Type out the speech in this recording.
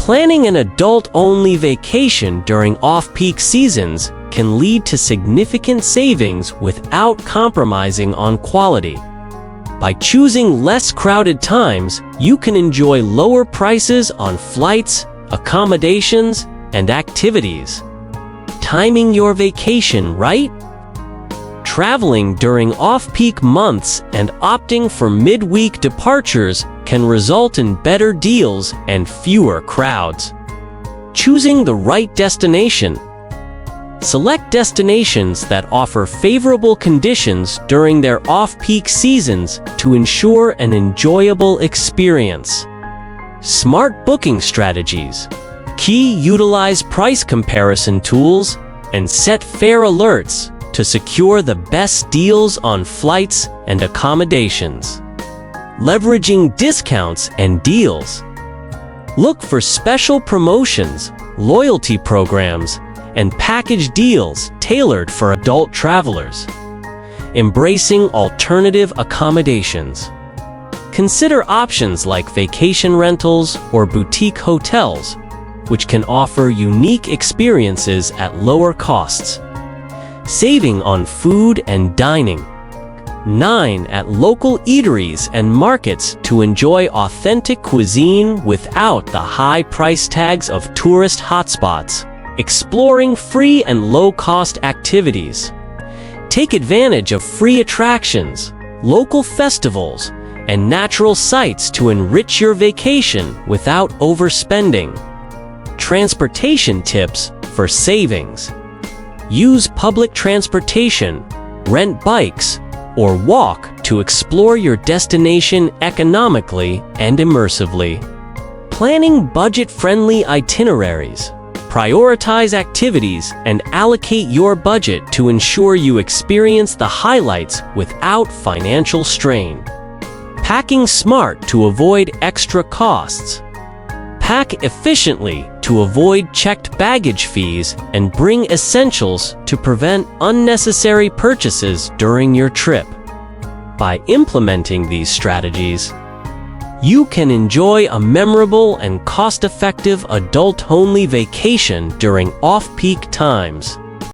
Planning an adult-only vacation during off-peak seasons can lead to significant savings without compromising on quality. By choosing less crowded times, you can enjoy lower prices on flights, accommodations, and activities. Timing your vacation right? Traveling during off-peak months and opting for midweek departures can result in better deals and fewer crowds. Choosing the right destination. Select destinations that offer favorable conditions during their off-peak seasons to ensure an enjoyable experience. Smart booking strategies. Utilize price comparison tools and set fare alerts to secure the best deals on flights and accommodations. Leveraging discounts and deals. Look for special promotions, loyalty programs, and package deals tailored for adult travelers. Embracing alternative accommodations. Consider options like vacation rentals or boutique hotels, which can offer unique experiences at lower costs. Saving on food and dining. 9. At local eateries and markets to enjoy authentic cuisine without the high price tags of tourist hotspots. Exploring free and low-cost activities. Take advantage of free attractions, local festivals, and natural sites to enrich your vacation without overspending. Transportation tips for savings. Use public transportation, rent bikes, or walk to explore your destination economically and immersively. Planning budget-friendly itineraries. Prioritize activities and allocate your budget to ensure you experience the highlights without financial strain. Packing smart to avoid extra costs. Pack efficiently to avoid checked baggage fees and bring essentials to prevent unnecessary purchases during your trip. By implementing these strategies, you can enjoy a memorable and cost-effective adult-only vacation during off-peak times.